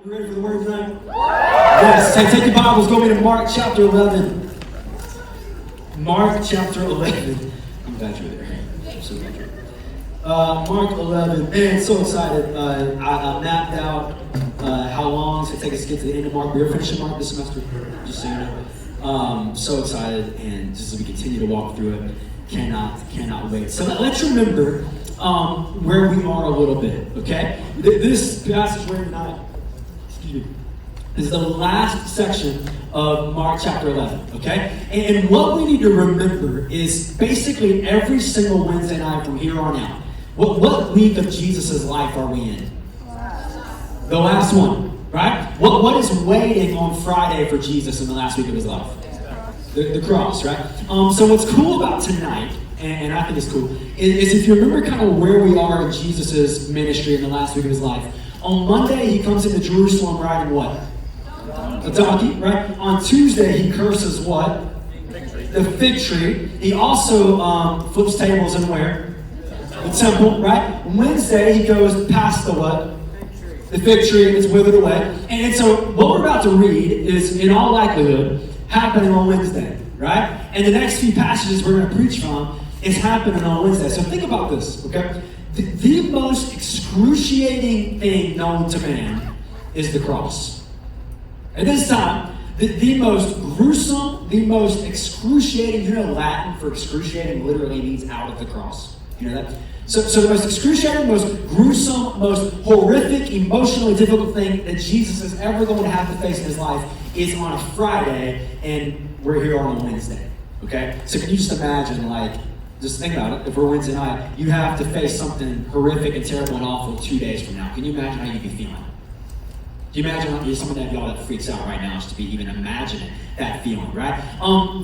You ready for the word tonight? Yes. Say, take your Bibles, go to Mark chapter 11. Mark chapter 11. I'm glad you're there. I'm so glad you're there. Mark 11. Man, so excited. I mapped out how long it's going to take us to get to the end of Mark. We're finishing Mark this semester, just so you know. So excited, and just as we continue to walk through it, cannot wait. So let's remember where we are a little bit, okay? This passage we're in tonight, is the last section of Mark chapter 11, okay? And what we need to remember is basically every single Wednesday night from here on out, what week of Jesus' life are we in? The last one, right? What is waiting on Friday for Jesus in the last week of his life? The cross, right? So what's cool about tonight, and I think it's cool, is if you remember kind of where we are in Jesus' ministry in the last week of his life. On Monday, he comes into Jerusalem riding what? A donkey, right? On Tuesday, he curses what? The fig tree. He also flips tables in where? The temple, right? Wednesday, he goes past the what? The fig tree, and it's withered away. And so what we're about to read is, in all likelihood, happening on Wednesday, right? And the next few passages we're going to preach from is happening on Wednesday. So think about this, okay? The most excruciating thing known to man is the cross. At this time, the most gruesome, the most excruciating, you know Latin for excruciating literally means out of the cross. You know that? So the most excruciating, most gruesome, most horrific, emotionally difficult thing that Jesus is ever going to have to face in his life is on a Friday, and we're here on a Wednesday. Okay? So can you just imagine, just think about it. If we're Wednesday night, you have to face something horrific and terrible and awful 2 days from now. Can you imagine how you'd be feeling? Can you imagine how some of that y'all that freaks out right now just to be even imagining that feeling, right?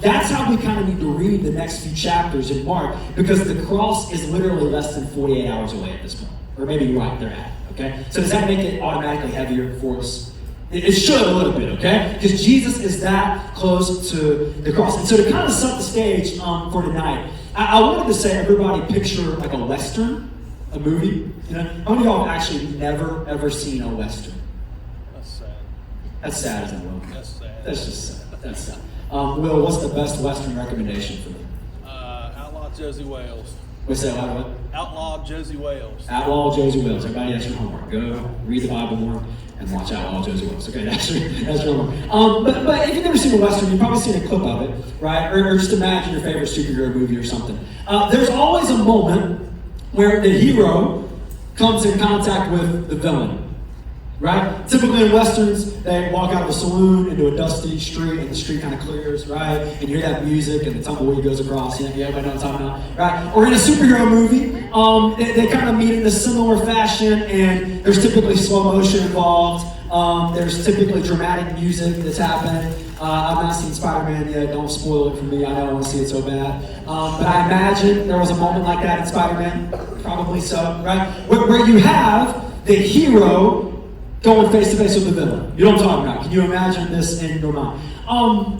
That's how we kind of need to read the next few chapters in Mark, because the cross is literally less than 48 hours away at this point, or maybe right there at, okay? So does that make it automatically heavier for us? It should a little bit, okay? Because Jesus is that close to the cross. And so to kind of set the stage for tonight, I wanted to say, everybody picture like a Western, a movie. You know, how many of y'all have actually never, ever seen a Western? That's sad. That's sad, isn't it, Will? That's sad. That's just sad. That's sad. Will, what's the best Western recommendation for me? Outlaw Josie Wales. What's that? What? Outlaw Josie Wales. Outlaw Josie Wales. Everybody, that's your homework. Go read the Bible more and watch Outlaw Josie Wales. Okay, that's your homework. But if you've never seen a Western, you've probably seen a clip of it, right? Or just imagine your favorite superhero movie or something. There's always a moment where the hero comes in contact with the villain. Right? Typically in Westerns, they walk out of a saloon into a dusty street, and the street kind of clears, right? And you hear that music, and the tumbleweed goes across. Yeah, everybody know what I'm talking about, right? Or in a superhero movie, they kind of meet in a similar fashion, and there's typically slow motion involved. There's typically dramatic music that's happening. I've not seen Spider-Man yet. Don't spoil it for me. I know I want to see it so bad. But I imagine there was a moment like that in Spider-Man. Probably so, right? Where you have the hero going face to face with the villain. You know what I'm talking about. Can you imagine this in your mind?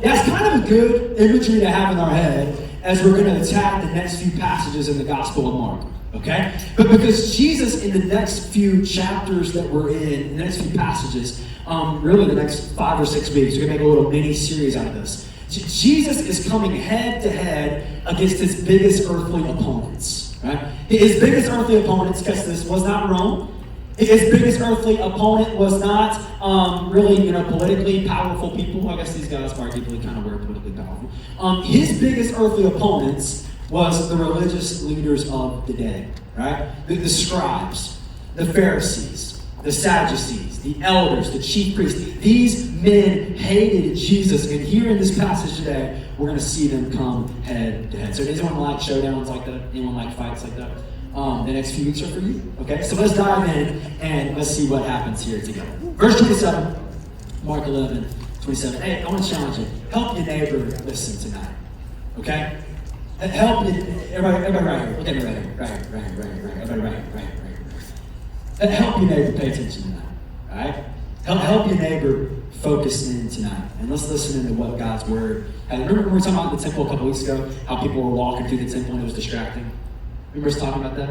That's kind of a good imagery to have in our head as we're going to attack the next few passages in the Gospel of Mark. Okay? But because Jesus, in the next few chapters that we're in the next few passages, really the next 5 or 6 weeks, we're going to make a little mini series out of this. Jesus is coming head to head against his biggest earthly opponents. Right? His biggest earthly opponents, guess this, was not Rome. His biggest earthly opponent was not really, politically powerful people. I guess these guys arguably kind of were politically powerful. His biggest earthly opponents was the religious leaders of the day, right? The scribes, the Pharisees, the Sadducees, the elders, the chief priests. These men hated Jesus, and here in this passage today, we're going to see them come head to head. So does anyone like showdowns like that? Anyone like fights like that? The next few weeks are for you. Okay, so let's dive in and let's see what happens here together. Verse 27, Mark 11, 27. Hey, I want to challenge you. Help your neighbor listen tonight. Okay? Help you, everybody right here. Look at me right here. Right here. Everybody right here. Help your neighbor pay attention tonight. All right? Help your neighbor focus in tonight. And let's listen into what God's word. Remember when we were talking about the temple a couple weeks ago, how people were walking through the temple and it was distracting? Remember us talking about that?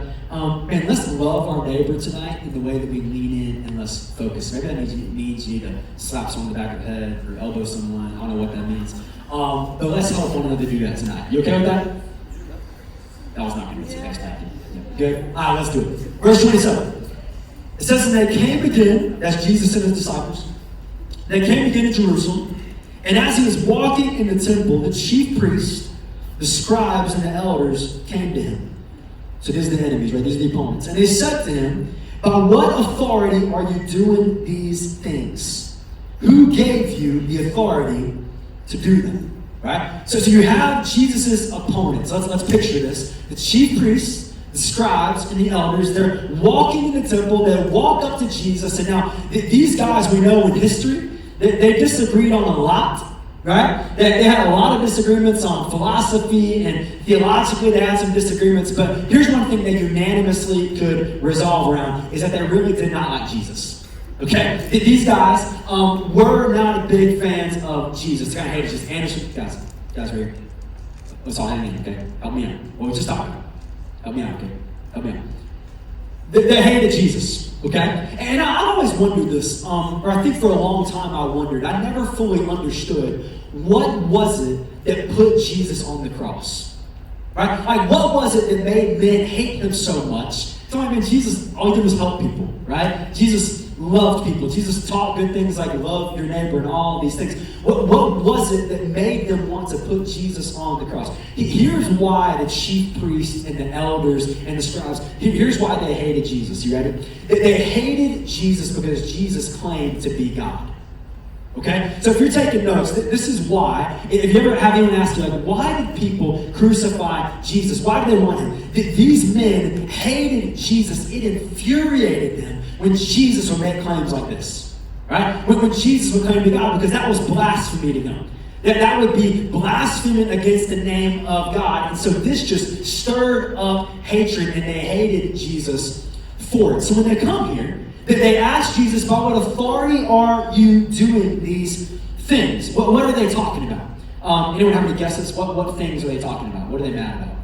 Man, let's love our neighbor tonight in the way that we lean in and let's focus. Maybe that means you need to slap someone in the back of the head or elbow someone. I don't know what that means. But let's help one another do that tonight. You okay with that? That was not good. Next time. Good? All right, let's do it. Verse 27. It says, and they came again, that's Jesus and his disciples. They came again to Jerusalem. And as he was walking in the temple, the chief priests, the scribes, and the elders came to him. So these are the enemies, right? These are the opponents. And they said to him, by what authority are you doing these things? Who gave you the authority to do them? Right? So you have Jesus' opponents. Let's picture this. The chief priests, the scribes, and the elders, they're walking in the temple. They walk up to Jesus. And now, these guys we know in history, they disagreed on a lot. Right? They had a lot of disagreements on philosophy, and theologically they had some disagreements, but here's one thing they unanimously could resolve around, is that they really did not like Jesus. Okay? These guys were not big fans of Jesus. They kind of hated Jesus. Anderson, guys right here. Let's all hang in, okay? Help me out. What we just talked about. Help me out, okay? Help me out. They hated Jesus, okay? And I always wondered this, or I think for a long time I wondered. I never fully understood what was it that put Jesus on the cross, right? Like, what was it that made men hate him so much? So, I mean, Jesus, all he did was help people, right? Jesus loved people. Jesus taught good things like love your neighbor and all these things. What was it that made them want to put Jesus on the cross? Here's why the chief priests and the elders and the scribes, here's why they hated Jesus. You ready? They hated Jesus because Jesus claimed to be God. Okay? So if you're taking notes, this is why. If you ever have anyone ask you, like, why did people crucify Jesus? Why did they want him? These men hated Jesus. It infuriated them when Jesus would make claims like this. Right? When Jesus would claim to be God, because that was blasphemy to them. That would be blaspheming against the name of God. And so this just stirred up hatred, and they hated Jesus for it. So when they come here, they ask Jesus, by what authority are you doing these things? What are they talking about? Anyone have any guesses? What things are they talking about? What are they mad about?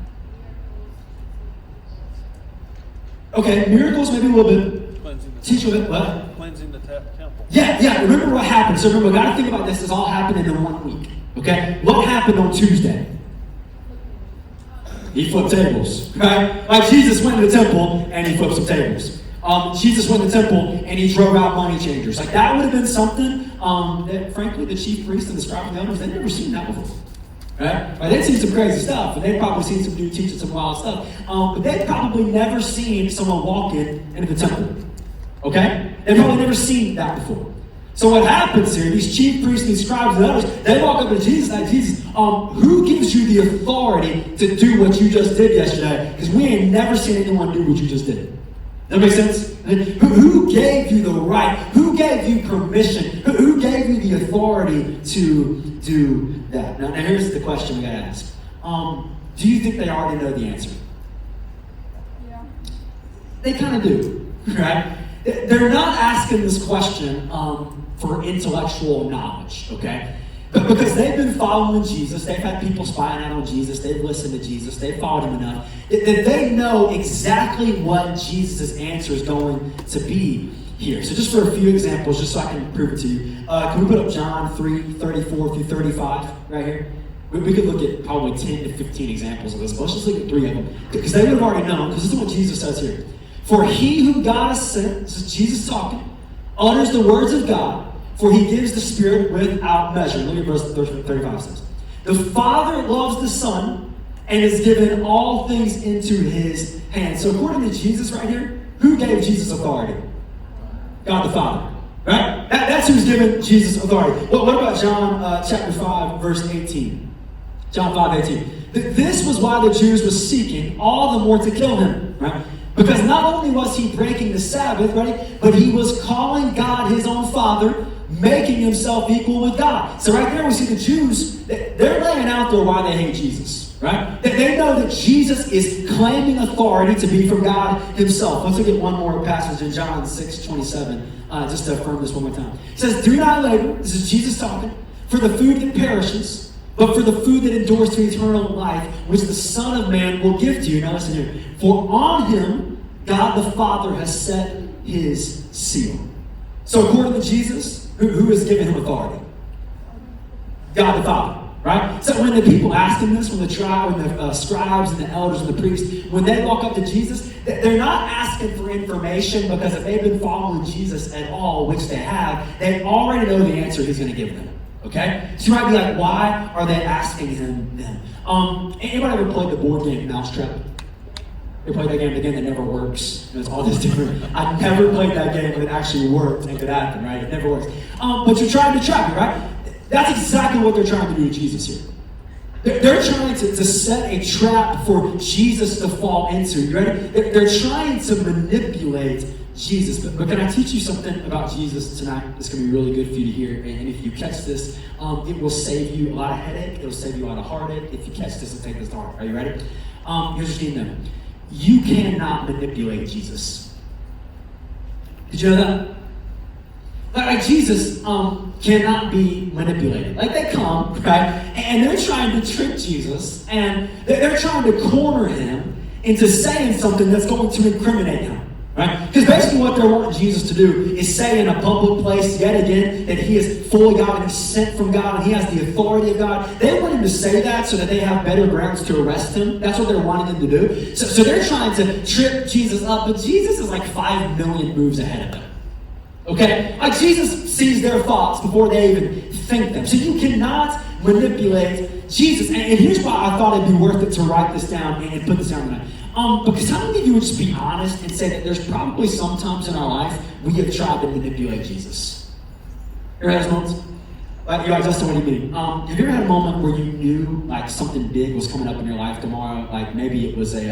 Okay, miracles, maybe a little bit. Cleansing the Teach a little bit. What? Cleansing the temple. Yeah. Remember what happened. So remember, we got to think about this. This all happened in 1 week. Okay? What happened on Tuesday? He flipped tables, right? Like, Jesus went to the temple and he flipped some tables. Jesus went to the temple and he drove out money changers. Like, that would have been something that, frankly, the chief priests and the scribes and the elders, they'd never seen that before. Right? Like, they'd seen some crazy stuff, and they'd probably seen some dude teaching some wild stuff. But they'd probably never seen someone walk into the temple. Okay? They'd probably never seen that before. So what happens here, these chief priests, these scribes and others, they walk up to Jesus like, Jesus, who gives you the authority to do what you just did yesterday? Because we ain't never seen anyone do what you just did. That makes sense? Who gave you the right? Who gave you permission? Who gave you the authority to do that? Now here's the question we gotta ask. Do you think they already know the answer? Yeah. They kind of do, right? They're not asking this question for intellectual knowledge, okay? But because they've been following Jesus, they've had people spying out on Jesus, they've listened to Jesus, they've followed him enough, that they know exactly what Jesus' answer is going to be here. So just for a few examples, just so I can prove it to you, can we put up John 3:34 through 35 right here? We could look at probably 10 to 15 examples of this, but let's just look at 3 of them. Because they would have already known, because this is what Jesus says here. For he who God has sent, this is Jesus talking, utters the words of God, for he gives the Spirit without measure. Look at verse 35 says. The Father loves the Son and has given all things into his hands. So according to Jesus right here, who gave Jesus authority? God the Father. Right? That's who's given Jesus authority. What about John chapter 5, verse 18? John 5:18. This was why the Jews were seeking all the more to kill him. Right? Because not only was he breaking the Sabbath, right, but he was calling God his own Father, making himself equal with God. So right there we see the Jews, they're laying out there why they hate Jesus, right? They know that Jesus is claiming authority to be from God himself. Let's look at one more passage in John 6:27, just to affirm this one more time. It says, do not labor, this is Jesus talking, for the food that perishes, but for the food that endures to eternal life, which the Son of Man will give to you. Now listen here. For on him, God the Father has set his seal. So according to Jesus, who has given him authority? God the Father. Right? So when the people asked him this, when the scribes and the elders and the priests, when they walk up to Jesus, they're not asking for information, because if they've been following Jesus at all, which they have, they already know the answer he's going to give them. Okay? So you might be like, why are they asking him then? Anybody ever played the board game Mousetrap? You played that game, the game that never works. It's all this different. I never played that game when it actually worked and could happen, right? It never works. But you're trying to trap me, right? That's exactly what they're trying to do to Jesus here. They're trying to set a trap for Jesus to fall into. You ready? They're trying to manipulate Jesus. But can I teach you something about Jesus tonight that's going to be really good for you to hear? And if you catch this, it will save you a lot of headache. It'll save you a lot of heartache. If you catch this and take this to heart. Are you ready? Here's what you need to know. You cannot manipulate Jesus. Did you know that? Like Jesus cannot be manipulated. Like they come, right, and they're trying to trick Jesus, and they're trying to corner him into saying something that's going to incriminate him, right? Because basically what they're wanting Jesus to do is say in a public place yet again that he is fully God and he's sent from God and he has the authority of God. They want him to say that so that they have better grounds to arrest him. That's what they're wanting him to do. So they're trying to trip Jesus up, but Jesus is like 5 million moves ahead of them. Okay? Like Jesus sees their thoughts before they even think them. So you cannot manipulate Jesus. And here's why I thought it'd be worth it to write this down and put this down tonight. Because how many of you would just be honest and say that there's probably some times in our life we have tried to manipulate Jesus? You ever had those moments? Like, you're like, Justin, what do you mean? Have you ever had a moment where you knew like something big was coming up in your life tomorrow? Like maybe it was like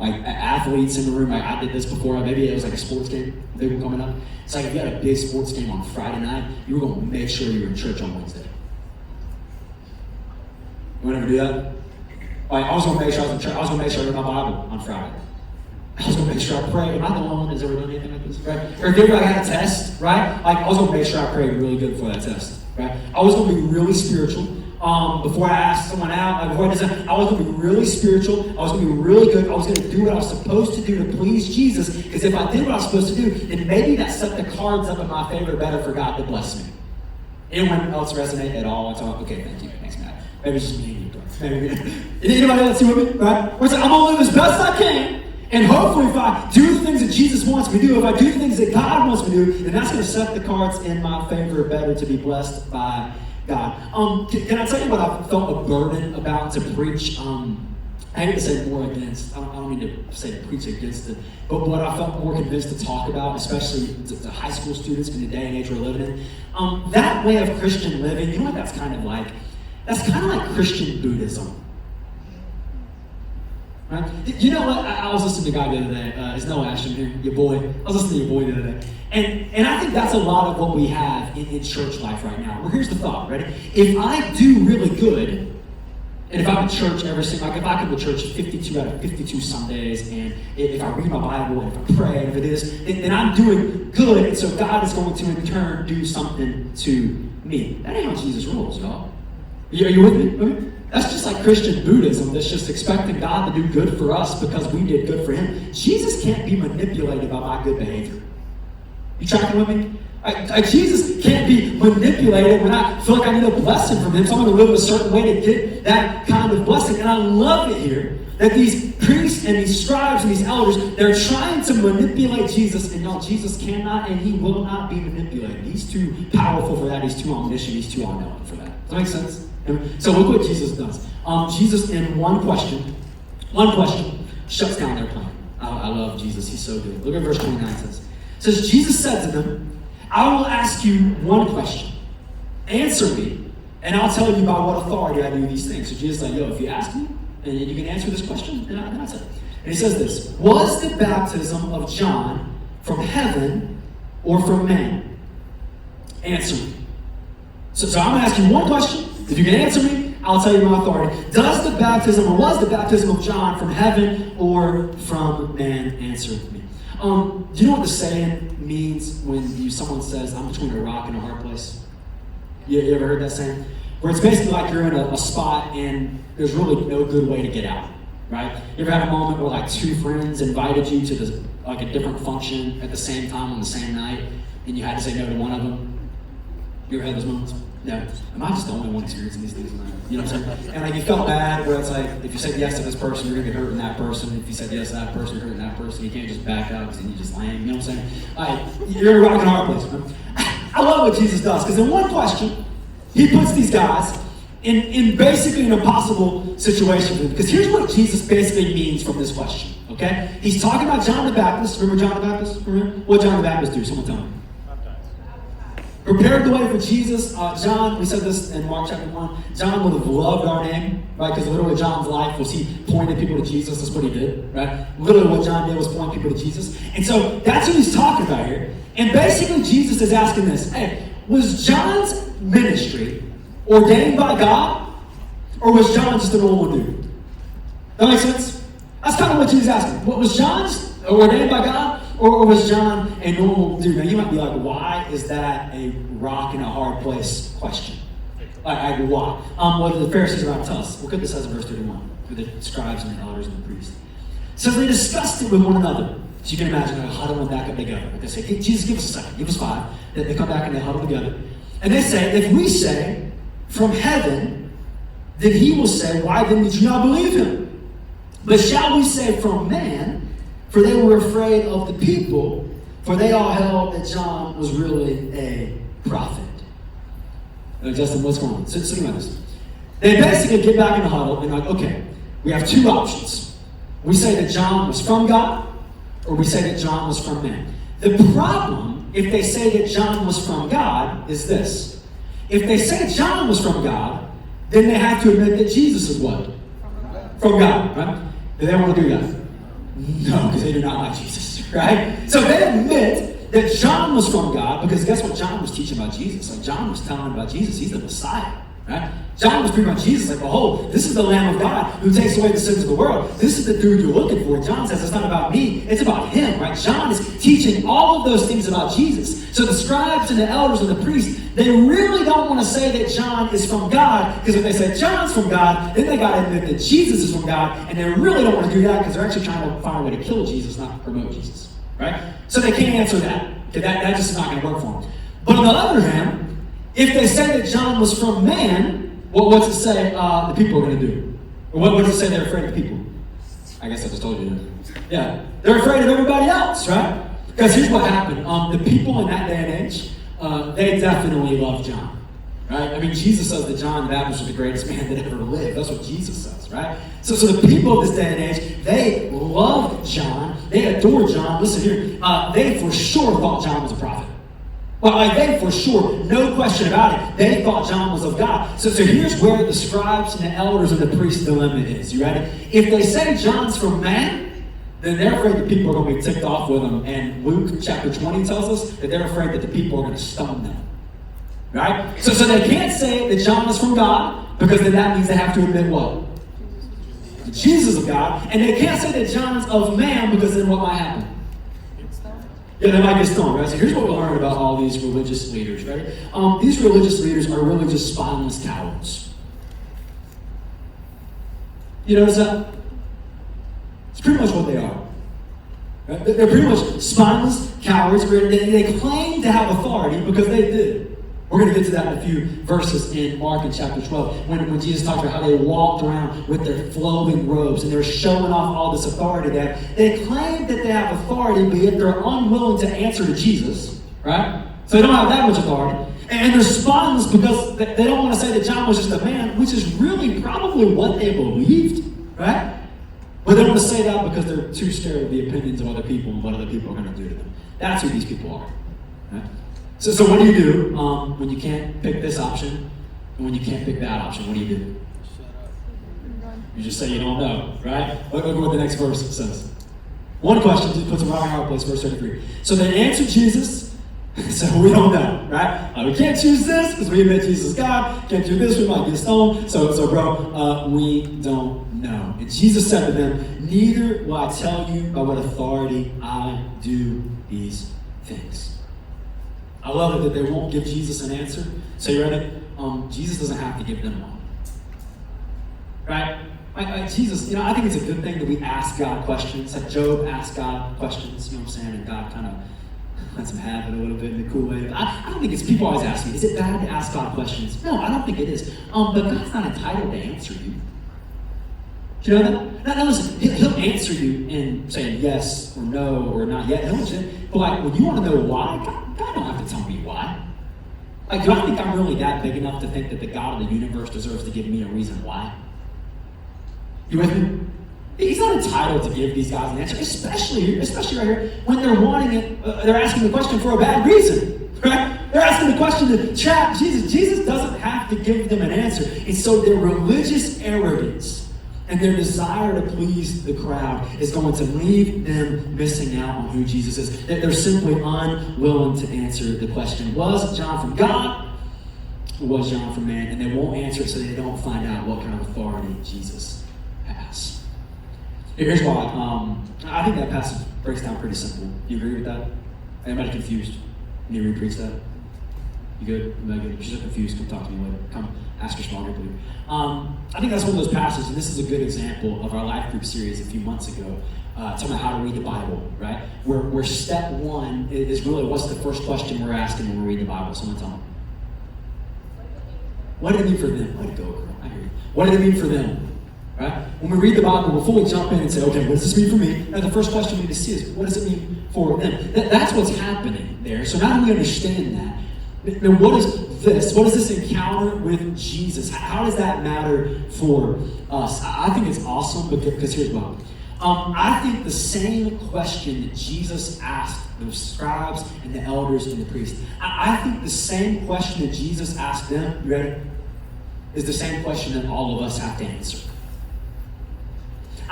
athletes in the room. Like I did this before. Maybe it was like a sports game. Big one coming up. It's like if you had a big sports game on Friday night, you were going to make sure you were in church on Wednesday. You want to ever do that? Like I was going to make sure I was in church. I was going to make sure I read my Bible on Friday. I was going to make sure I prayed. Am I the only one that's ever done anything like this? Right? Or if you ever had a test, right? Like I was going to make sure I prayed really good before that test. Right? I was going to be really spiritual. Before I asked someone out, like before I did something, I was going to be really spiritual. I was going to be really good. I was going to do what I was supposed to do to please Jesus. Because if I did what I was supposed to do, then maybe that set the cards up in my favor better for God to bless me. Anyone else resonate at all? It's all okay. Thank you. Thanks, Matt. Maybe it's just me and you. Maybe anybody else see with me? Right? We're saying I'm going to live as best I can. And hopefully if I do the things that Jesus wants me to do, if I do the things that God wants me to do, then that's going to set the cards in my favor better to be blessed by God. Can I tell you what I felt a burden about to preach? I hate to say more against. I don't mean to say to preach against it, but what I felt more convinced to talk about, especially to high school students in the day and age we're living in, that way of Christian living. You know what that's kind of like? That's kind of like Christian Buddhism. Right? You know what? I was listening to a guy the other day. Is Noah Ashton here? Your boy. I was listening to your boy the other day. And I think that's a lot of what we have in church life right now. Well, here's the thought, ready? If I do really good, and if I'm in church every single, like if I come to church 52 out of 52 Sundays, and if I read my Bible, and if I pray, and if it is, then I'm doing good, and so God is going to in turn do something to me. That ain't how Jesus rules, y'all. Are you with me? That's just like Christian Buddhism that's just expecting God to do good for us because we did good for him. Jesus can't be manipulated by my good behavior. You tracking with me? Jesus can't be manipulated when I feel like I need a blessing from him, so I'm going to live a certain way to get that kind of blessing. And I love it here that these priests and these scribes and these elders, they're trying to manipulate Jesus, and no, Jesus cannot and he will not be manipulated. He's too powerful for that. He's too omniscient. He's too all-knowing for that. Does that make sense? So look what Jesus does. Jesus, in one question, shuts down their plan. I love Jesus. He's so good. Look at verse 29. It says, Jesus said to them, I will ask you one question. Answer me, and I'll tell you by what authority I do these things. So Jesus is like, if you ask me, and you can answer this question, then I'll tell you. And he says this, was the baptism of John from heaven or from man? Answer me. So I'm going to ask you one question. If you can answer me, I'll tell you my authority. Was the baptism of John from heaven or from man? Answer me. Do you know what the saying means when someone says, I'm between a rock and a hard place? You ever heard that saying? where it's basically like you're in a spot and there's really no good way to get out, right? You ever had a moment where like two friends invited you to this, like a different function at the same time on the same night, and you had to say no to one of them? You ever had those moments? No. Am I just the only one experiencing these things? You know what I'm saying? And like you felt bad where it's like, if you said yes to this person, you're gonna get hurt in that person. If you said yes to that person, you're hurting that person. You can't just back out because then you just lame. You know what I'm saying? You're in a rock and hard place. Man. I love what Jesus does, because in one question, he puts these guys in basically an impossible situation. Because here's what Jesus basically means from this question, okay? He's talking about John the Baptist. Remember John the Baptist? Remember? What did John the Baptist do? Someone tell me. Prepared the way for Jesus. John, we said this in Mark chapter 1, John would have loved our name, right? Because literally John's life was he pointed people to Jesus. That's what he did, right? Literally what John did was point people to Jesus. And so that's what he's talking about here. And basically Jesus is asking this, hey, was John's ministry ordained by God? Or was John just a normal dude? That makes sense? That's kind of what Jesus is asking. What was John's ordained by God? Or was John a normal dude? Now you might be like, why is that a rock in a hard place question? Like why? Well, the Pharisees are about to tell us. Look at this as in verse 31, with the scribes and the elders and the priests. So they discussed it with one another. So you can imagine they're huddling back up together. Like they say, hey, Jesus, give us a second, give us 5. They come back and they huddle together. And they say, if we say from heaven, then he will say, why then did you not believe him? But shall we say from man? For they were afraid of the people, for they all held that John was really a prophet. Justin, what's going on? So think about this. They basically get back in the huddle and like, okay, we have 2 options. We say that John was from God, or we say that John was from man. The problem, if they say that John was from God, is this. If they say John was from God, then they have to admit that Jesus is what? From God, right? Do they want to do that? No, because they do not like Jesus, right? So they admit that John was from God, because guess what John was teaching about Jesus? Like John was telling them about Jesus. He's the Messiah, right? John was preaching about Jesus, like, behold, this is the Lamb of God who takes away the sins of the world. This is the dude you're looking for. John says it's not about me, it's about him, right? John is teaching all of those things about Jesus. So the scribes and the elders and the priests, they really don't want to say that John is from God, because if they say John's from God, then they got to admit that Jesus is from God, and they really don't want to do that because they're actually trying to find a way to kill Jesus, not promote Jesus, right? So they can't answer that. Okay, that just is not going to work for them. But on the other hand, if they say that John was from man, what's it say the people are going to do? Or what does it say they're afraid of the people? I guess I just told you that. Yeah, they're afraid of everybody else, right? Because here's what happened. The people in that day and age, they definitely loved John, right? I mean, Jesus says that John the Baptist was the greatest man that ever lived. That's what Jesus says, right? So the people of this day and age, they loved John. They adored John. Listen here, they for sure thought John was a prophet. Well, like they for sure, no question about it, they thought John was of God. So here's where the scribes and the elders and the priest's dilemma is. You ready? If they say John's from man, then they're afraid that people are going to be ticked off with him. And Luke chapter 20 tells us that they're afraid that the people are going to stone them. Right? So they can't say that John is from God, because then that means they have to admit what? Jesus of God. And they can't say that John's of man, because then what might happen? Yeah, they might get stoned, right? So here's what we learn about all these religious leaders, right? These religious leaders are really just spineless cowards. You notice that? It's pretty much what they are. Right? They're pretty much spineless cowards. They claim to have authority because they did. We're going to get to that in a few verses in Mark in chapter 12, when Jesus talked about how they walked around with their flowing robes and they're showing off all this authority they have. They claim that they have authority, but yet they're unwilling to answer to Jesus, right? So they don't have that much authority. And they're spineless because they don't want to say that John was just a man, which is really probably what they believed, right? But they don't want to say that because they're too scared of the opinions of other people and what other people are going to do to them. That's who these people are, right? So what do you do when you can't pick this option and when you can't pick that option? What do you do? Shut up. You just say you don't know, right? Look at what the next verse says. One question just puts a rock in our place, verse 33. So they answered Jesus, so we don't know, right? We can't choose this because we admit Jesus is God. Can't do this, we might get stoned. So bro, we don't know. And Jesus said to them, neither will I tell you by what authority I do these things. I love it that they won't give Jesus an answer. So you ready? Jesus doesn't have to give them one. Right? Like Jesus, I think it's a good thing that we ask God questions. Like Job asked God questions, you know what I'm saying? And God kind of lets him have it a little bit in a cool way. But I don't think it's, people always ask me, is it bad to ask God questions? No, I don't think it is. But God's not entitled to answer you. Do you know that? Now listen, he'll answer you in saying yes or no or not yet. But like, when you want to know why, God don't have to tell me why. Like, do I think I'm really that big enough to think that the God of the universe deserves to give me a reason why? You with me? He's not entitled to give these guys an answer, especially right here, when they're wanting it, they're asking the question for a bad reason, right? They're asking the question to trap Jesus. Jesus doesn't have to give them an answer. And so their religious arrogance and their desire to please the crowd is going to leave them missing out on who Jesus is. That they're simply unwilling to answer the question, was John from God or was John from man? And they won't answer it so they don't find out what kind of authority Jesus has. Here's why. I think that passage breaks down pretty simple. Do you agree with that? Anybody confused? Can you re-preach that? You good? Megan, if you're so confused, come talk to me later. Come ask your small group leader. I think that's one of those passages, and this is a good example of our life group series a few months ago, talking about how to read the Bible, right? Where step one is really, what's the first question we're asking when we read the Bible? Someone tell me. What did it mean for them? Way to go, girl. I hear you. What did it mean for them? Right? When we read the Bible, we'll fully jump in and say, okay, what does this mean for me? Now, the first question we need to see is, what does it mean for them? That's what's happening there. So now that we understand that, then what is this? What is this encounter with Jesus? How does that matter for us? I think it's awesome because here's why. I think the same question that Jesus asked the scribes and the elders and the priests, I think the same question that Jesus asked them, you ready? Is the same question that all of us have to answer.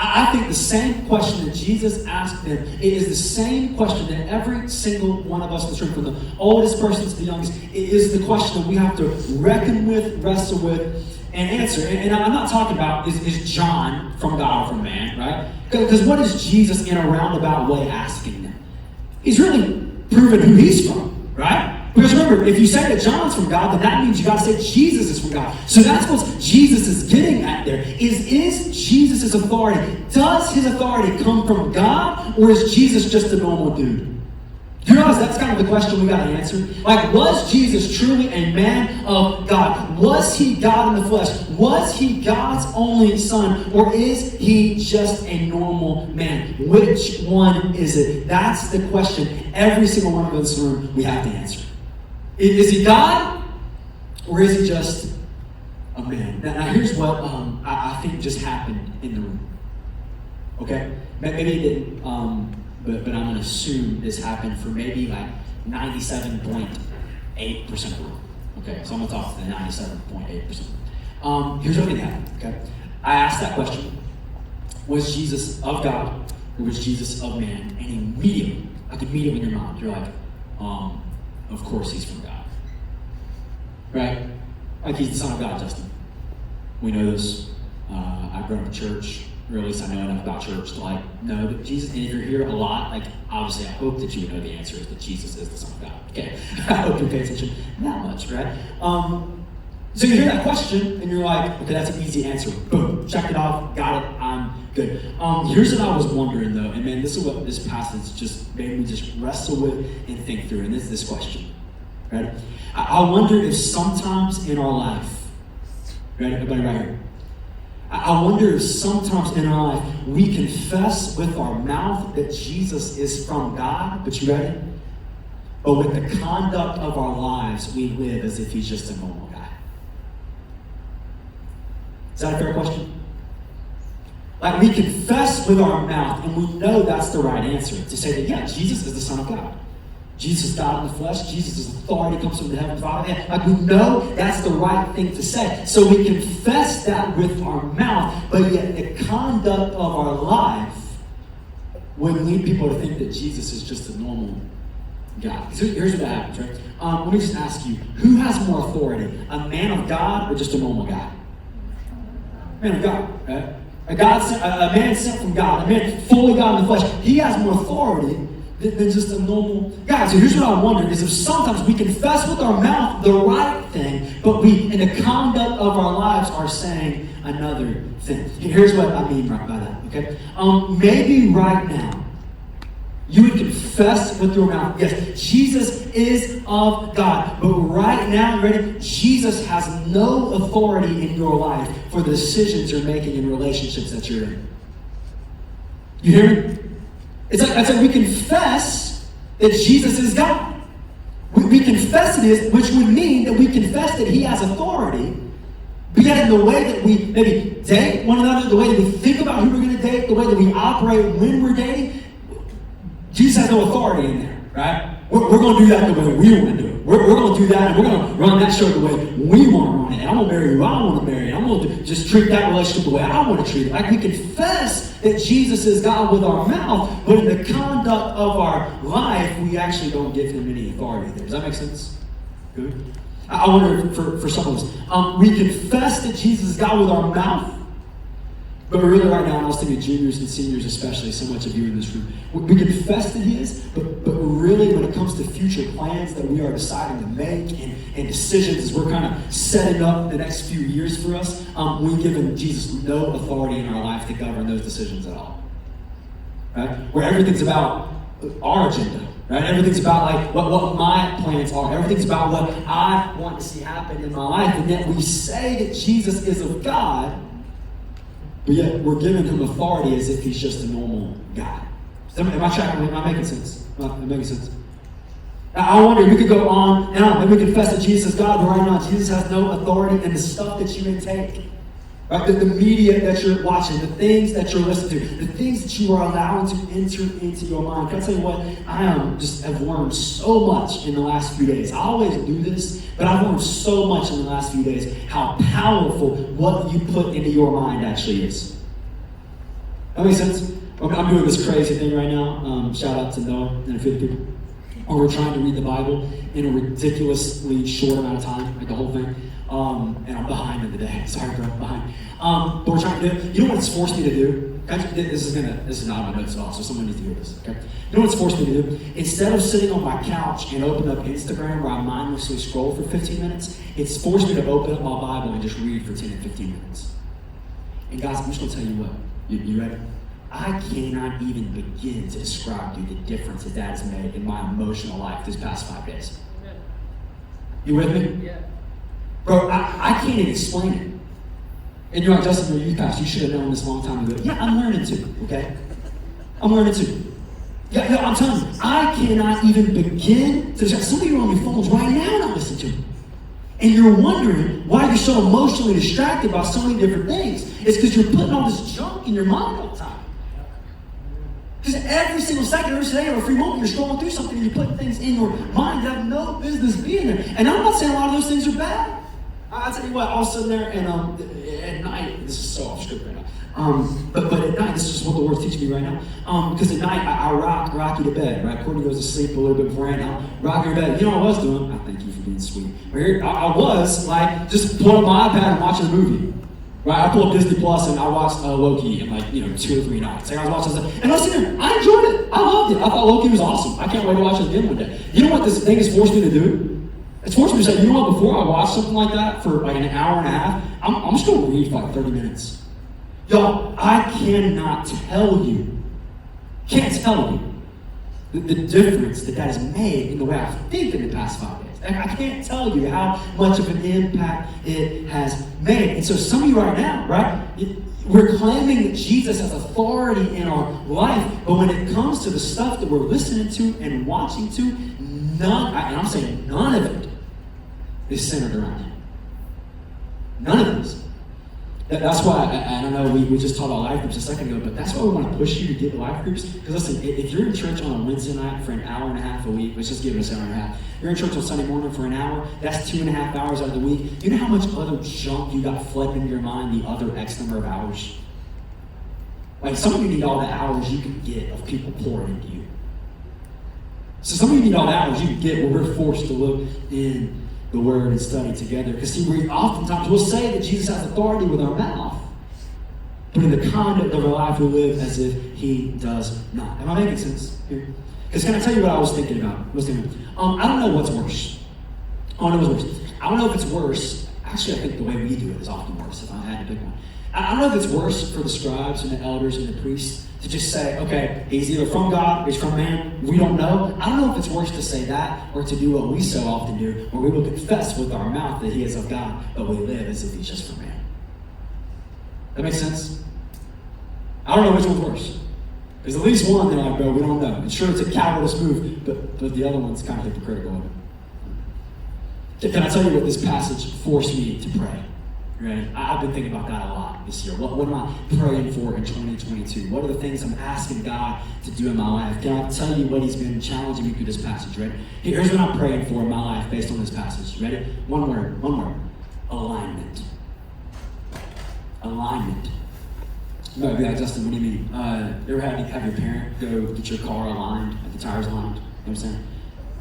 I think the same question that Jesus asked them, it is the same question that every single one of us in this room, from the oldest person to the youngest, it is the question that we have to reckon with, wrestle with, and answer. And I'm not talking about, is John from God or from man, right? Because what is Jesus in a roundabout way asking them? He's really proving who he's from, right? Because remember, if you say that John's from God, then that means you got to say Jesus is from God. So that's what Jesus is getting at there. Is Jesus' authority, does his authority come from God, or is Jesus just a normal dude? Do you realize that's kind of the question we got to answer? Like, was Jesus truly a man of God? Was he God in the flesh? Was he God's only son? Or is he just a normal man? Which one is it? That's the question every single one of us in this room we have to answer. Is he God, or is he just a man? Now here's what I think just happened in the room. Okay? Maybe it didn't, but I'm going to assume this happened for maybe like 97.8% of the room. Okay, so I'm going to talk to the 97.8%. Here's what did happen, okay? I asked that question, was Jesus of God, or was Jesus of man? And immediately, in your mind, you're like, of course he's from God. Right? Like, he's the Son of God, Justin. We know this. I've grown up in church, or at least I know enough about church to know that Jesus, and if you're here a lot, obviously I hope that you would know the answer is that Jesus is the Son of God. Okay? I hope you pay attention that much, right? So you hear that question, and you're like, okay, that's an easy answer. Boom, check it off, got it, I'm good. Here's what I was wondering though, and man, this is what this passage just made me just wrestle with and think through, and this question, right? I wonder if sometimes in our life, right, everybody right here, I wonder if sometimes in our life we confess with our mouth that Jesus is from God, but you ready? But with the conduct of our lives, we live as if he's just a normal guy. Is that a fair question? Like, we confess with our mouth, and we know that's the right answer, to say that, yeah, Jesus is the Son of God. Jesus is God in the flesh. Jesus' authority comes from the Heavenly Father. Like, we know that's the right thing to say. So we confess that with our mouth, but yet the conduct of our life would lead people to think that Jesus is just a normal guy. So here's what happens, right? Let me just ask you, who has more authority? A man of God or just a normal guy? Man of God, right? A man sent from God, a man fully God in the flesh. He has more authority than just a normal guy. So here's what I wonder, is if sometimes we confess with our mouth the right thing, but we, in the conduct of our lives, are saying another thing. Here's what I mean right by that, okay? Maybe right now, you would confess with your mouth, yes, Jesus is of God. But right now, you ready? Jesus has no authority in your life for the decisions you're making in relationships that you're in. You hear me? It's like we confess that Jesus is God. We confess it is, which would mean that we confess that He has authority. But yet in the way that we maybe date one another, the way that we think about who we're going to date, the way that we operate when we're dating, Jesus has no authority in there, right? We're going to do that the way we want to do it. We're going to do that, and we're going to run that show the way we want to run it. And I'm going to marry who I want to marry. And I'm going to just treat that relationship the way I want to treat it. Like, we confess that Jesus is God with our mouth, but in the conduct of our life, we actually don't give Him any authority there. Does that make sense? Good. I wonder for some of us, we confess that Jesus is God with our mouth, but really right now, I was thinking juniors and seniors especially, so much of you in this room, we confess that He is, but really when it comes to future plans that we are deciding to make and decisions as we're kind of setting up the next few years for us, we've given Jesus no authority in our life to govern those decisions at all. Right? Where everything's about our agenda. Right? Everything's about like what my plans are. Everything's about what I want to see happen in my life. And yet we say that Jesus is of God, but yet we're giving Him authority as if He's just a normal guy. Am I tracking? Am I making sense? Am I making sense? Now, I wonder, we could go on and on. Maybe we confess that Jesus is God, but right now Jesus has no authority in the stuff that you intake. Right? The media that you're watching, the things that you're listening to, the things that you are allowing to enter into your mind. Can I tell you what? I have learned so much in the last few days. I always do this, but I've learned so much in the last few days how powerful what you put into your mind actually is. That makes sense? I'm doing this crazy thing right now. Shout out to Noah and a few other people. We're trying to read the Bible in a ridiculously short amount of time, like the whole thing. And I'm behind in the day. Sorry, bro, I'm behind. But we're trying to do it. You know what it's forced me to do? This is not on my notes at all, so someone needs to hear this, okay? You know what it's forced me to do? Instead of sitting on my couch and open up Instagram where I mindlessly scroll for 15 minutes, it's forced me to open up my Bible and just read for 10 and 15 minutes. And guys, I'm just going to tell you what. You ready? I cannot even begin to describe to you the difference that has made in my emotional life this past 5 days. You with me? Yeah. Bro, I can't even explain it. And you're like, Justin, you're a youth pastor. You should have known this a long time ago. Yeah, I'm learning to, okay? I'm learning to. Yeah, I'm telling you, I cannot even begin to. Some of you are on your phones right now not listening to me. And you're wondering why you're so emotionally distracted by so many different things. It's because you're putting all this junk in your mind all the time. Because every single second, every day, or a free moment, you're scrolling through something and you're putting things in your mind that have no business being there. And I'm not saying a lot of those things are bad. I'll tell you what, I was sitting there and at night, this is so off script right now. But at night, this is just what the Lord's teaching me right now. Because at night, I rock you to bed, right? Courtney goes to sleep a little bit beforehand. I'll rock her to bed. You know what I was doing? I thank you for being sweet. I was like, just pulling up my iPad and watching a movie. Right, I pulled up Disney Plus and I watched Loki in 2 or 3 nights. Like, I was watching stuff, and I was sitting there, I enjoyed it. I loved it. I thought Loki was awesome. I can't wait to watch it again one day. You know what this thing has forced me to do? It's forced me to say, you know what, before I watch something like that for like an hour and a half, I'm just going to read for like 30 minutes. Y'all, I cannot tell you the difference that has made in the way I think in the past 5 days. And I can't tell you how much of an impact it has made. And so some of you right now, right, we're claiming that Jesus has authority in our life, but when it comes to the stuff that we're listening to and watching to, none of it is centered around Him. None of it is. That's why, I don't know, we just talked about life groups a second ago, but that's why we want to push you to get life groups. Because listen, if you're in church on a Wednesday night for an hour and a half a week, let's just give it an hour and a half. You're in church on Sunday morning for an hour, that's 2.5 hours out of the week. You know how much other junk you got flooded into your mind the other X number of hours? Like, some of you need all the hours you can get of people pouring into you. So some of you need all the hours you can get where we're forced to look in the Word and study together. Because see, we oftentimes will say that Jesus has authority with our mouth, but in the conduct of our life we live as if He does not. Am I making sense here? Because can I tell you what I was thinking about? I don't know what's worse. I don't know what's worse. I don't know if it's worse. Actually, I think the way we do it is often worse, if I had to pick one. I don't know if it's worse for the scribes and the elders and the priests to just say, okay, he's either from God or he's from man. We don't know. I don't know if it's worse to say that or to do what we so often do, where we will confess with our mouth that he is of God, but we live as if he's just from man. That makes sense? I don't know which one's worse. There's at least one they're like, bro, we don't know. And sure, it's a capitalist move, but the other one's kind of hypocritical. Can I tell you what this passage forced me to pray? Right? I've been thinking about that a lot this year. What am I praying for in 2022? What are the things I'm asking God to do in my life? Can I tell you what he's been challenging me through this passage, right? Here's what I'm praying for in my life based on this passage. Ready? One word. Alignment. Alignment. You might be like, Justin, what do you mean? You ever have your parent go get your car aligned, like the tires aligned? You know what I'm saying?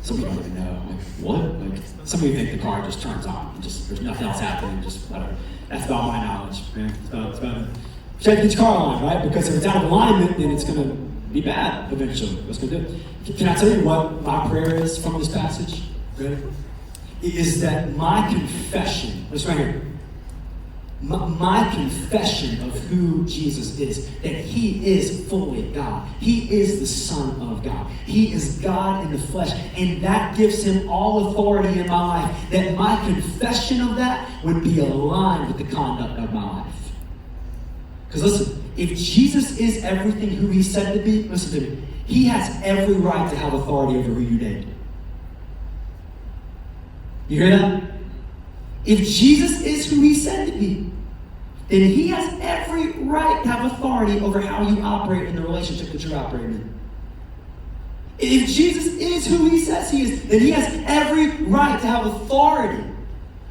Some people don't even know. Like, what? Like, some of you think the car just turns on and just there's nothing else happening, just whatever. That's about my knowledge, man. It's about it. You have to get your car aligned, right? Because if it's out of alignment, then it's going to be bad eventually. What's going to do it? Can I tell you what my prayer is from this passage? Ready? It is that my confession, it's right here, my confession of who Jesus is, that he is fully God. He is the Son of God. He is God in the flesh. And that gives him all authority in my life. That my confession of that would be aligned with the conduct of my life. Because listen, if Jesus is everything who he said to be, listen to me, he has every right to have authority over who you date. You hear that? If Jesus is who he said to be, then he has every right to have authority over how you operate in the relationship that you're operating in. If Jesus is who he says he is, then he has every right to have authority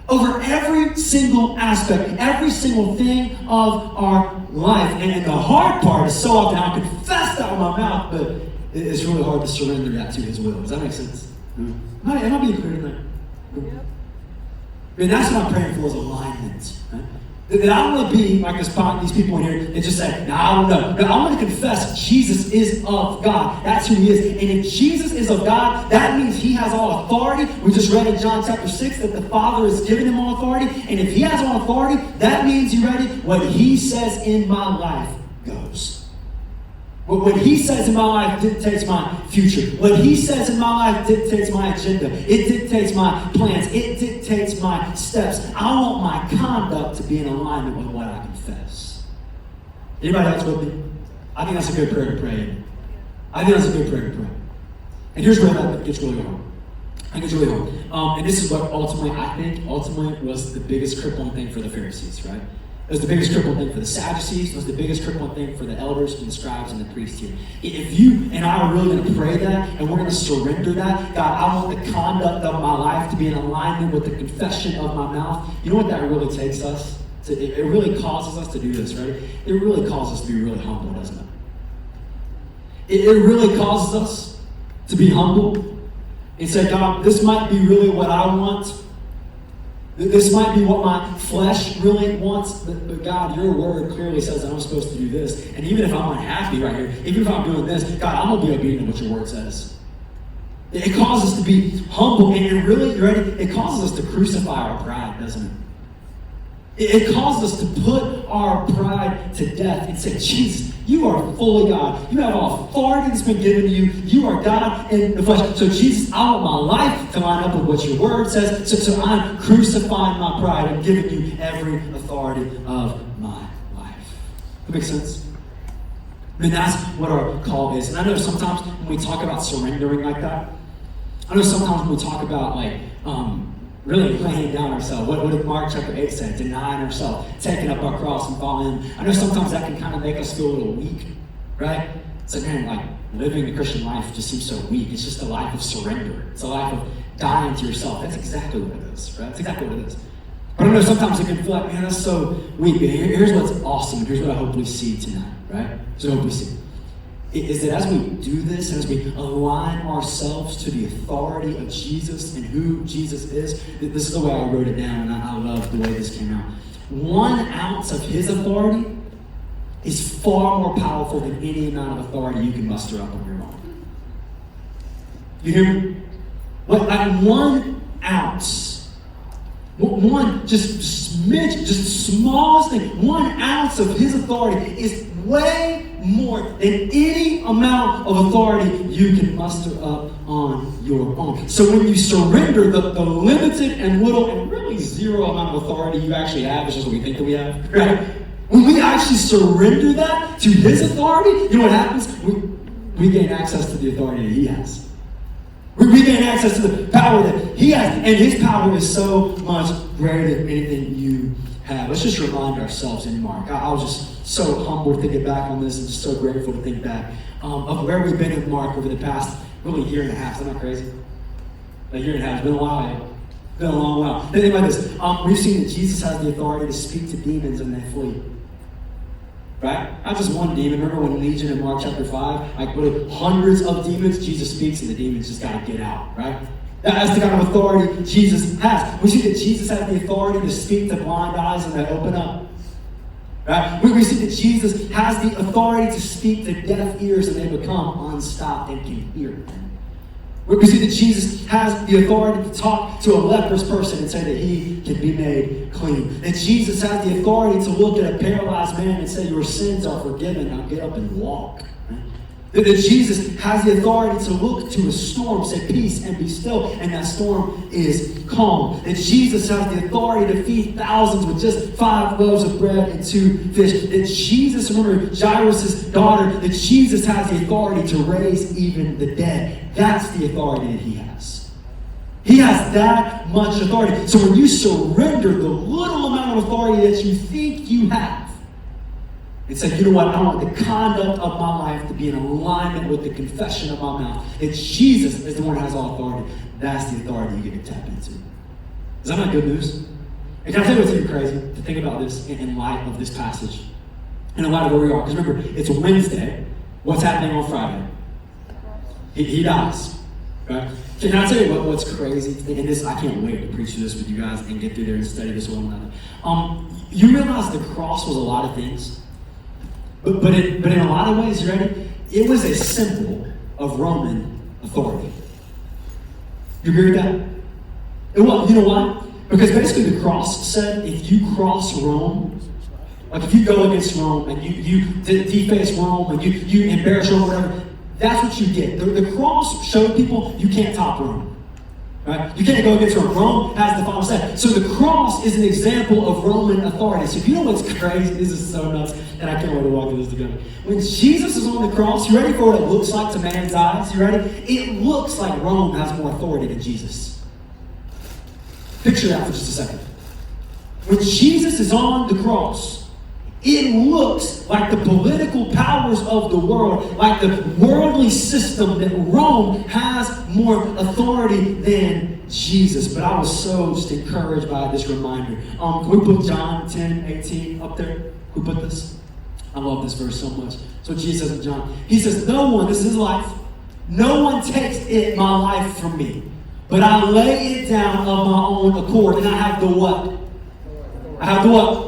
over every single aspect, every single thing of our life. And the hard part is so often I confess that with my mouth, but it's really hard to surrender that to his will. Does that make sense? Am I being clear tonight? Yep. I mean, that's what I'm praying for is alignment. Right? That I don't want to be like these people in here that just say, no, I don't know. No, I want to confess Jesus is of God. That's who he is. And if Jesus is of God, that means he has all authority. We just read in John chapter 6 that the Father has given him all authority. And if he has all authority, that means, you ready? What he says in my life goes. What he says in my life dictates my future. What he says in my life dictates my agenda. It dictates my plans. It dictates my steps. I want my conduct to be in alignment with what I confess. Anybody else with me? I think that's a good prayer to pray. I think that's a good prayer to pray. And here's where that gets really hard. I think it's really hard. And this is what ultimately was the biggest crippling thing for the Pharisees, right? It was the biggest crippling thing for the Sadducees. It was the biggest crippling thing for the elders and the scribes and the priests here. If you and I are really going to pray that and we're going to surrender that, God, I want the conduct of my life to be in alignment with the confession of my mouth. You know what that really takes us? It really causes us to do this, right? It really causes us to be really humble, doesn't it? It really causes us to be humble and say, God, this might be really what I want. This might be what my flesh really wants, but God, your word clearly says that I'm supposed to do this. And even if I'm unhappy right here, even if I'm doing this, God, I'm going to be obedient to what your word says. It causes us to be humble, and it really, you ready? It causes us to crucify our pride, doesn't it? It causes us to put our pride to death and say, Jesus, you are fully God. You have all authority that's been given to you. You are God in the flesh. So Jesus, I want my life to line up with what your word says. So I'm crucifying my pride and giving you every authority of my life. That makes sense? I mean, that's what our call is. And I know sometimes when we talk about surrendering like that, I know sometimes when we talk about really laying down ourselves. What did Mark chapter 8 say? Denying ourselves, taking up our cross and following him. I know sometimes that can kind of make us feel a little weak, right? It's like, man, living the Christian life just seems so weak. It's just a life of surrender. It's a life of dying to yourself. That's exactly what it is, right? That's exactly what it is. But I know sometimes it can feel like, man, that's so weak. But here's what's awesome. Here's what I hope we see tonight, right? Here's what I hope we see. Is that as we do this, as we align ourselves to the authority of Jesus and who Jesus is, this is the way I wrote it down, and I love the way this came out. 1 ounce of his authority is far more powerful than any amount of authority you can muster up on your own. You hear me? Like 1 ounce. One just smidge, just smallest thing. 1 ounce of his authority is way more than any amount of authority you can muster up on your own. So when you surrender the limited and little and really zero amount of authority you actually have, it's just what we think that we have, right? When we actually surrender that to his authority, you know what happens? We gain access to the authority that he has. We gain access to the power that he has, and his power is so much greater than anything you have. Let's just remind ourselves in Mark. I was just so humbled thinking back on this and just so grateful to think back of where we've been with Mark over the past really year and a half. Isn't that crazy? A year and a half. It's been a while. It's been a long while. Think about this. We've seen that Jesus has the authority to speak to demons and they flee. Right? Not just one demon. Remember when Legion in Mark chapter 5, like with hundreds of demons, Jesus speaks and the demons just got to get out, right? That's the kind of authority Jesus has. We see that Jesus has the authority to speak to blind eyes and they open up. Right? We see that Jesus has the authority to speak to deaf ears and they become unstopped and can hear. We see that Jesus has the authority to talk to a leprous person and say that he can be made clean. That Jesus has the authority to look at a paralyzed man and say, your sins are forgiven, now get up and walk. That Jesus has the authority to look to a storm, say peace and be still, and that storm is calm. That Jesus has the authority to feed thousands with just 5 loaves of bread and 2 fish. That Jesus, remember Jairus' daughter, that Jesus has the authority to raise even the dead. That's the authority that he has. He has that much authority. So when you surrender the little amount of authority that you think you have, and say, you know what, I want the conduct of my life to be in alignment with the confession of my mouth. That Jesus is the one who has all authority. That's the authority you get to tap into. Is that not good news? And can I tell you what's even crazy? To think about this in light of this passage. And in light of where we are. Because remember, it's Wednesday. What's happening on Friday? He dies. Right? Can I tell you what's crazy? And this, I can't wait to preach this with you guys and get through there and study this one another. You realize the cross was a lot of things. But in a lot of ways, you ready? It was a symbol of Roman authority. You agree with that? It was. You know why? Because basically the cross said if you cross Rome, like if you go against Rome and you deface Rome and you embarrass Rome or whatever, that's what you get. The cross showed people you can't top Rome. Right? You can't go against Rome. Rome has the final say. So the cross is an example of Roman authority. So if you know what's crazy, this is so nuts, and I can't wait to walk through this together. When Jesus is on the cross, you ready for what it looks like to man's eyes? You ready? It looks like Rome has more authority than Jesus. Picture that for just a second. When Jesus is on the cross, it looks like the political powers of the world, like the worldly system, that Rome has more authority than Jesus. But I was so just encouraged by this reminder. Can we put John 10:18 up there? Who put this? I love this verse so much. So Jesus says in John, he says, no one, this is his life, no one takes my life from me, but I lay it down of my own accord. And I have the what? I have the what?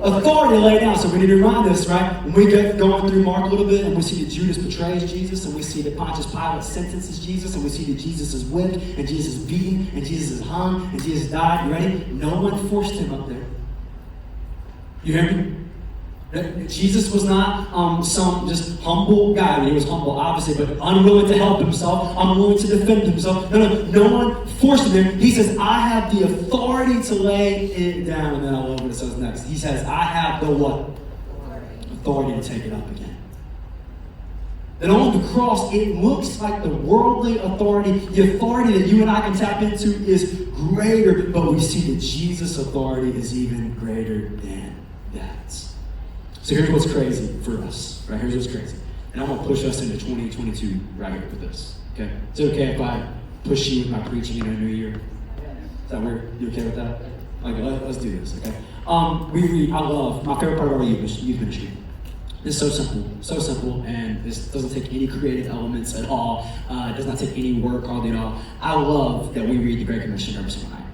Authority to lay down. So we need to remind us, right? When we get going through Mark a little bit and we see that Judas betrays Jesus and we see that Pontius Pilate sentences Jesus and we see that Jesus is whipped and Jesus is beaten and Jesus is hung and Jesus died. You ready? No one forced him up there. You hear me? Jesus was not some just humble guy. I mean, he was humble, obviously, but unwilling to help himself, unwilling to defend himself. No one forced him there. He says, I have the authority to lay it down. And then I love what it says next. He says, I have the what? Authority to take it up again. Then on the cross, it looks like the worldly authority, the authority that you and I can tap into is greater, but we see that Jesus' authority is even greater than that. So here's what's crazy for us, right? Here's what's crazy. And I want to push us into 2022 right here with this, okay? Is it okay if I push you with my preaching in a new year? Is that weird? You okay with that? Okay, let's do this, okay? We read, I love, my favorite part of our youth ministry. It's so simple, and this doesn't take any creative elements at all. It does not take any work hardly at all. I love that we read the Great Commission every single night.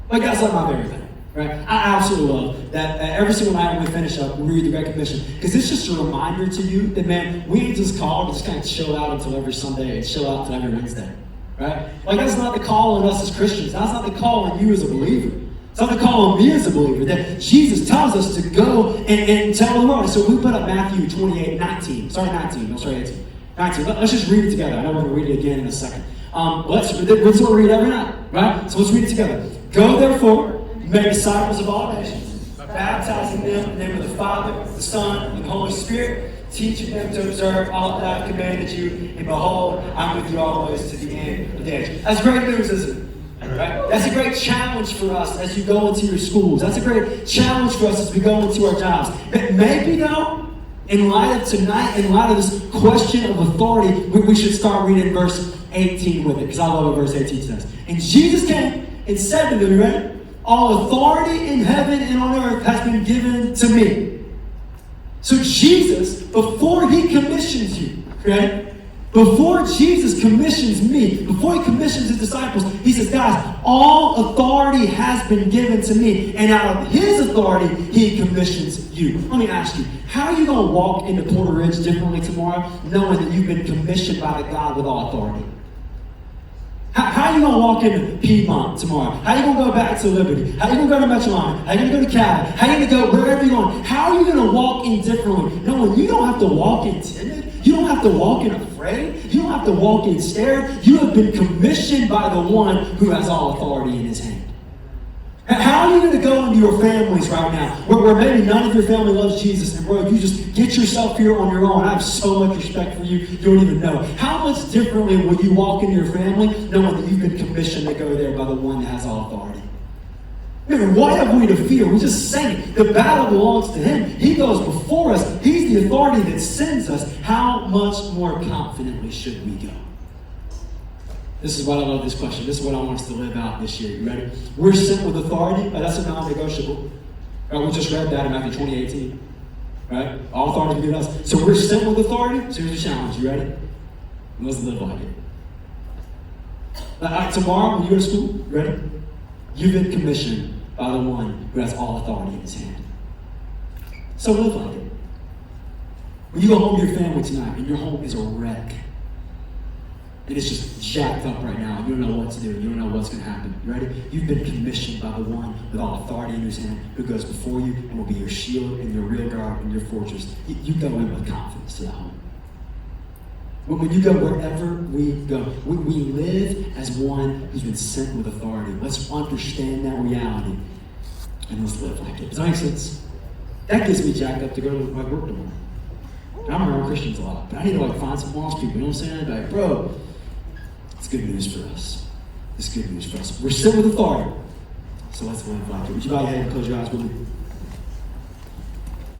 Like, that's like my favorite thing. Right? I absolutely love that every single night when we finish up, we read the Great Commission. Because it's just a reminder to you that, man, we ain't just called to just kind of chill out until every Sunday and chill out until every Wednesday. Right? Like, that's not the call on us as Christians. That's not the call on you as a believer. It's not the call on me as a believer. That Jesus tells us to go and tell the world. So we put up Matthew 19. Sorry, 19. 18. 19. Let's just read it together. I know we're going to read it again in a second. Let's read it every night. Right? So let's read it together. Go, therefore, make disciples of all nations, baptizing them in the name of the Father, the Son, and the Holy Spirit, teaching them to observe all that I've commanded you, and behold, I'm with you always to the end of the age. That's great news, isn't it? Right? That's a great challenge for us as you go into your schools. That's a great challenge for us as we go into our jobs. But maybe, though, in light of tonight, in light of this question of authority, we should start reading verse 18 with it, because I love what verse 18 says. And Jesus came and said to them, you ready? All authority in heaven and on earth has been given to me. So Jesus, before he commissions you, right? Before Jesus commissions me, before he commissions his disciples, he says, guys, all authority has been given to me. And out of his authority, he commissions you. Let me ask you, how are you going to walk into Porter Ridge differently tomorrow, knowing that you've been commissioned by the God with all authority? How are you going to walk into Piedmont tomorrow? How are you going to go back to Liberty? How are you going to go to Metroline? How are you going to go to Cali? How are you going to go wherever you're going? How are you going to walk in differently? Knowing you don't have to walk in timid. You don't have to walk in afraid. You don't have to walk in scared. You have been commissioned by the one who has all authority in his hand. How are you going to go into your families right now, where maybe none of your family loves Jesus, and bro, you just get yourself here on your own? I have so much respect for you, you don't even know. How much differently will you walk into your family knowing that you've been commissioned to go there by the one that has all authority? Man, what have we to fear? We just sang it. The battle belongs to him. He goes before us. He's the authority that sends us. How much more confidently should we go? This is what I love this question. This is what I want us to live out this year. You ready? We're sent with authority. That's a non-negotiable. Right? We just read that in Matthew 20:18. Right? All authority is given us. So we're sent with authority. So here's the challenge. You ready? Let's live like it. Tomorrow when you go to school, you ready? You've been commissioned by the one who has all authority in his hand. So live like it. When you go home to your family tonight and your home is a wreck, and it's just jacked up right now. You don't know what to do. You don't know what's going to happen. You ready? You've been commissioned by the one with all authority in his hand, who goes before you and will be your shield and your real guard and your fortress. You go in with confidence to that home. When you go wherever we go, we live as one who's been sent with authority. Let's understand that reality and let's live like it. Does that make sense? That gets me jacked up to go to my work tomorrow. I'm around Christians a lot, but I need to find some lost people. You know what I'm saying? Like, bro, it's good news for us. It's good news for us. We're sent with authority. So let's live like it. Would you bow your head and close your eyes with me?